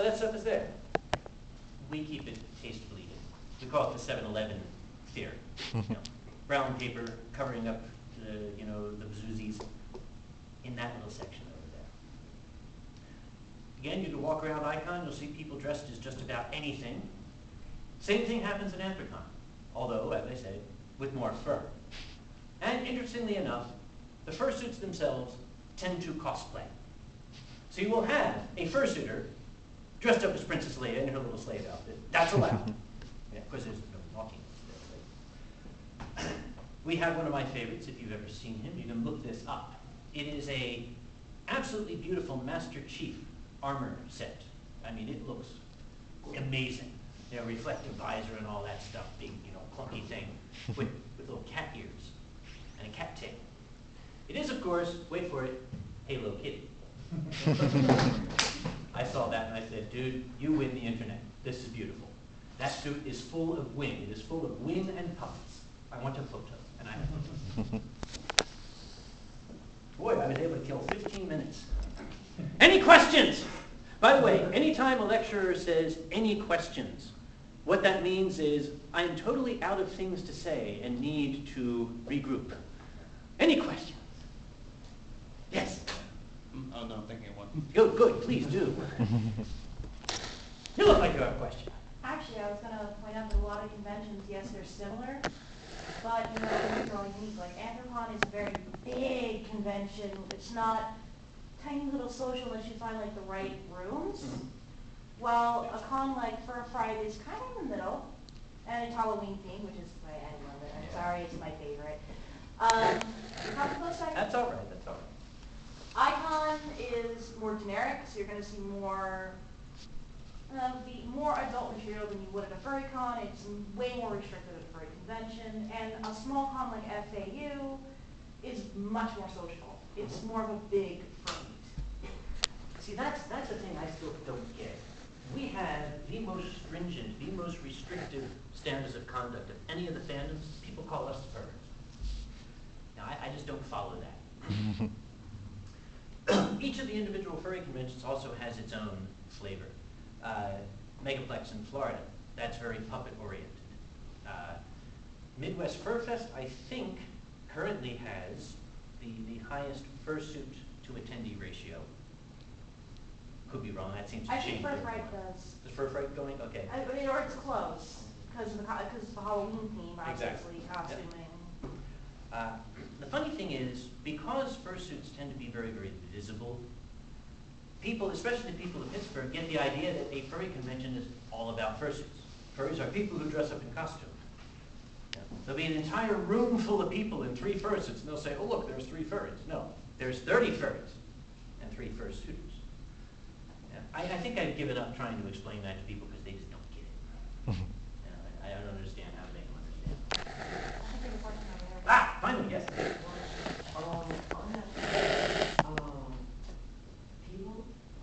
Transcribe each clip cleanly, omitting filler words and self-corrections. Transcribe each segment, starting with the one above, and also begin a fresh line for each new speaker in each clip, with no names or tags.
So that stuff is there. We keep it tastefully hidden. We call it the 7-Eleven theory. You know, brown paper covering up the, the bazoozies in that little section over there. Again, you can walk around Icon, you'll see people dressed as just about anything. Same thing happens in Anthrocon, although, as I said, with more fur. And interestingly enough, the fursuits themselves tend to cosplay. So you will have a fursuiter dressed up as Princess Leia in her little slave outfit. That's allowed. Yeah, of course, there's no naughtiness there. Right? We have one of my favorites. If you've ever seen him, you can look this up. It is a absolutely beautiful Master Chief armor set. I mean, it looks amazing. Reflective visor and all that stuff, big, clunky thing with little cat ears and a cat tail. It is, of course, wait for it, Halo Kitty. I saw that and I said, dude, you win the internet. This is beautiful. That suit is full of wing. It is full of wing and puppets. I want a photo, and I have a photo. Boy, I was able to kill 15 minutes. Any questions? By the way, anytime a lecturer says any questions, what that means is I am totally out of things to say and need to regroup. Any questions? Yes?
Oh, no, I'm thinking of one.
Good, good, please do. You look like you have a question.
Actually, I was going to point out that a lot of conventions, yes, they're similar, but they're all unique. Like Anthrocon is a very big convention. It's not tiny little social unless you find like the right rooms.
Mm-hmm.
While a con like Fur Friday is kind of in the middle, and it's Halloween themed, which is why I love it. I'm sorry, it's my favorite.
That's all right, that's all right.
Icon is more generic, so you're going to see more adult material than you would at a furry con. It's way more restricted at a furry convention. And a small con like FAU is much more social. It's more of a big furry.
See, that's the thing I still don't get. We have the most stringent, the most restrictive standards of conduct of any of the fandoms. People call us furries. Now, I just don't follow that. Each of the individual furry conventions also has its own flavor. Megaplex in Florida, that's very puppet-oriented. Midwest Fur Fest, I think, currently has the highest fursuit to attendee ratio. Could be wrong, that seems to change.
I think Fur Fright does.
Is Fur Fright going? Okay.
I mean, or it's close, because of the Halloween theme, obviously,
Exactly.
costuming.
Yep. The funny thing is, because fursuits tend to be very, very visible, people, especially people in Pittsburgh, get the idea that a furry convention is all about fursuits. Furries are people who dress up in costume. Yeah. There'll be an entire room full of people in 3 fursuits, and they'll say, oh look, there's 3 furries. No, there's 30 furries and 3 fursuiters. Yeah. I think I've given up trying to explain that to people because they just don't get it. I don't understand how to make them understand. Ah, finally, yes.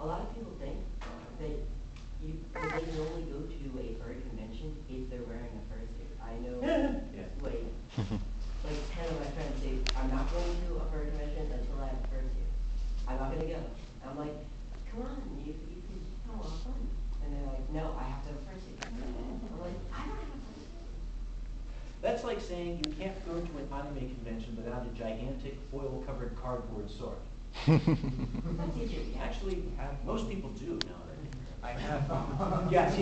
A lot of people think that they only go to a furry convention if they're wearing a fursuit. I know, like 10 of my friends say, I'm not going to a furry convention until I have a fursuit. I'm not going to go. I'm like, come on, you could have a lot of fun. And they're like, no, I have to have a fursuit. I'm like, I don't have a fursuit.
That's like saying you can't go to an anime convention without a gigantic foil-covered cardboard sword. Actually, most people do nowadays. I have. Yes.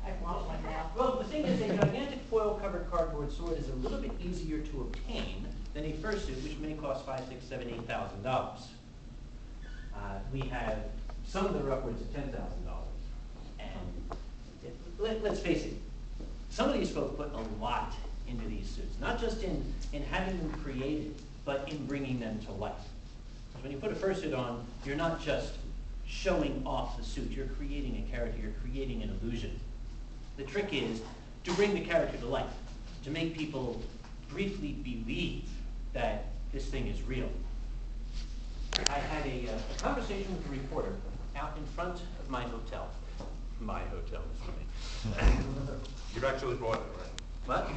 I want one now.
Well, the thing is, a gigantic foil-covered cardboard sword is a little bit easier to obtain than a fursuit, which may cost $5,000, $6,000, $7,000, $8,000. We have some that are upwards of $10,000. And let's face it, some of these folks put a lot into these suits, not just in having them created, but in bringing them to life. Because when you put a fursuit on, you're not just showing off the suit, you're creating a character, you're creating an illusion. The trick is to bring the character to life, to make people briefly believe that this thing is real. I had a conversation with a reporter out in front of my hotel. My hotel, is funny.
You've actually bought it, right?
What?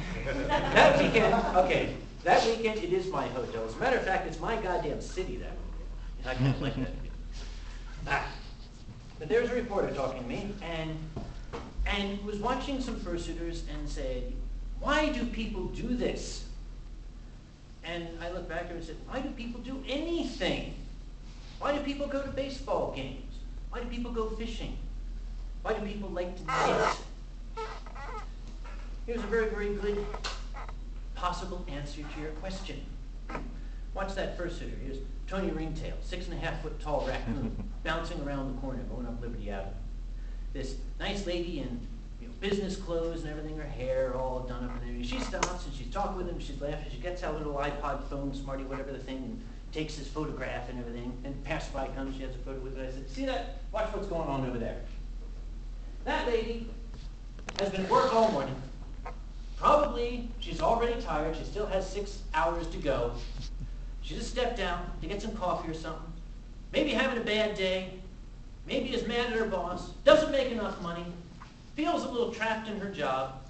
That weekend, okay, that weekend it is my hotel. As a matter of fact, it's my goddamn city that weekend. I can't like that. there's a reporter talking to me, and was watching some fursuiters and said, "Why do people do this?" And I looked back at her and said, "Why do people do anything? Why do people go to baseball games? Why do people go fishing? Why do people like to knit?" Here's a very, very good possible answer to your question. Watch that fursuiter. Here's Tony Ringtail, 6.5-foot tall raccoon, bouncing around the corner, going up Liberty Avenue. This nice lady in business clothes and everything, her hair all done up and everything. She stops and she's talking with him, she's laughing, she gets out a little iPod phone, Smarty, whatever the thing, and takes his photograph and everything. And passerby comes, she has a photo with it. I said, "See that? Watch what's going on over there." That lady has been at work all morning. Probably she's already tired. She still has 6 hours to go. She just stepped down to get some coffee or something. Maybe having a bad day. Maybe is mad at her boss. Doesn't make enough money. Feels a little trapped in her job.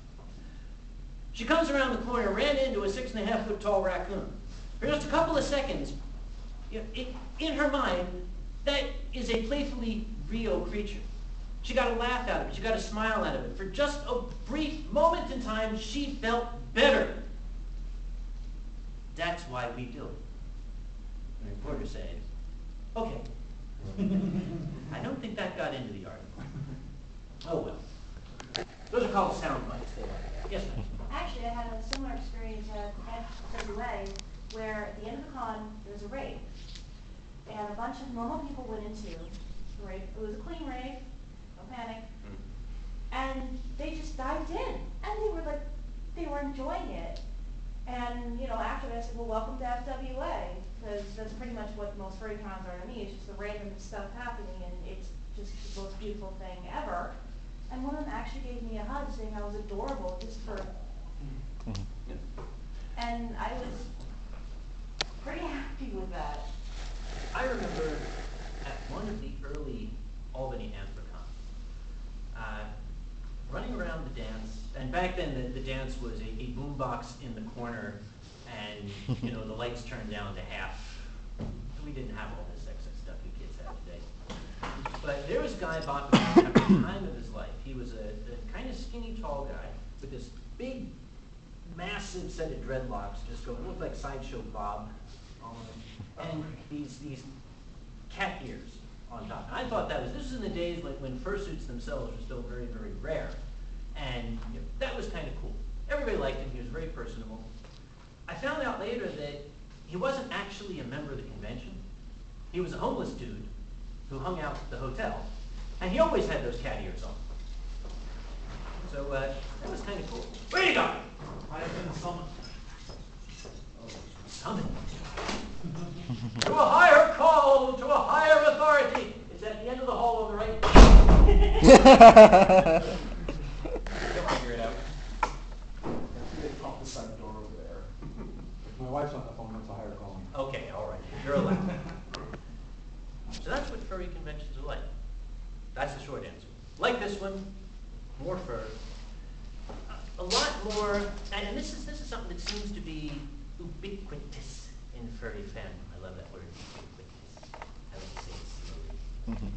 She comes around the corner, ran into a 6.5-foot tall raccoon. For just a couple of seconds, in her mind, that is a playfully real creature. She got a laugh out of it. She got a smile out of it. For just a brief moment in time, she felt better. That's why we do it. The reporter said, "Okay." I don't think that got into the article. Oh well. Those are called sound bites. They like that. Yes, ma'am.
Actually, I had a similar experience at FWA where at the end of the con, there was a rave. And a bunch of normal people went into the rave. It was a clean rave, no panic. And they just dived in. And they were enjoying it. And, after that, I said, "Well, welcome to FWA." Because that's pretty much what most furry cons are to me. It's just the random stuff happening, and it's just the most beautiful thing ever. And one of them actually gave me a hug saying I was adorable just for, and I was pretty happy with that.
I remember at one of the early Albany Anthrocon, running around the dance, and back then the dance was a boombox in the corner, and the lights turned down to half. We didn't have all this excess stuff you kids have today. But there was a guy bopping around having the time of his life. He was a kind of skinny, tall guy with this big, massive set of dreadlocks just going, looked like Sideshow Bob almost, and these cat ears on top. And I thought this was in the days when fursuits themselves were still very, very rare. And that was kind of cool. Everybody liked him. He was very personable. I found out later that he wasn't actually a member of the convention. He was a homeless dude who hung out at the hotel, and he always had those cat ears on. So that was kind of cool. Where you go?
I have been summoned.
Summoned? To a higher call, to a higher authority. It's at the end of the hall on the right.
You'll figure it out.
They pop the side door over there. If my wife's on the phone, that's a higher call.
Okay, all right. You're allowed. So that's what furry conventions are like. That's the short answer. Like this one, more fur. A lot more, and this is something that seems to be ubiquitous in furry fandom. I love that word, ubiquitous. I like to say it slowly.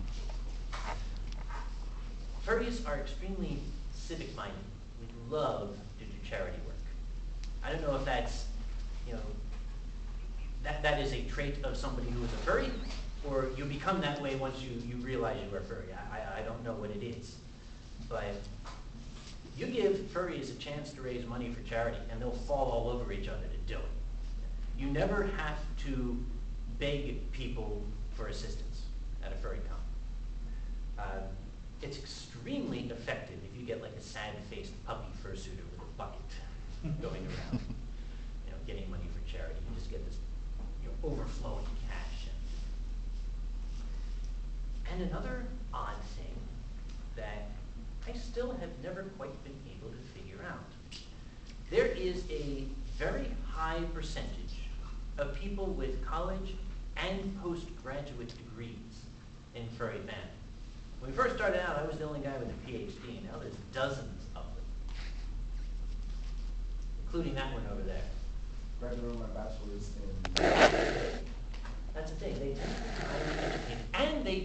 Furries are extremely civic-minded. We love to do charity work. I don't know if that's, that is a trait of somebody who is a furry, or you become that way once you realize you are furry. I don't know what it is. But you give furries a chance to raise money for charity, and they'll fall all over each other to do it. You never have to beg people for assistance at a furry con. It's extremely effective if you get like a sad-faced puppy fursuiter with a bucket going around, getting money for charity. You just get this overflowing cash. And another odd thing that I still have never quite been able to figure out. There is a very high percentage of people with college and postgraduate degrees in furry fandom. When we first started out, I was the only guy with a PhD, and now there's dozens of them, including that one over there.
Graduated my bachelor's in...
That's the thing, they tend to be highly educated, and they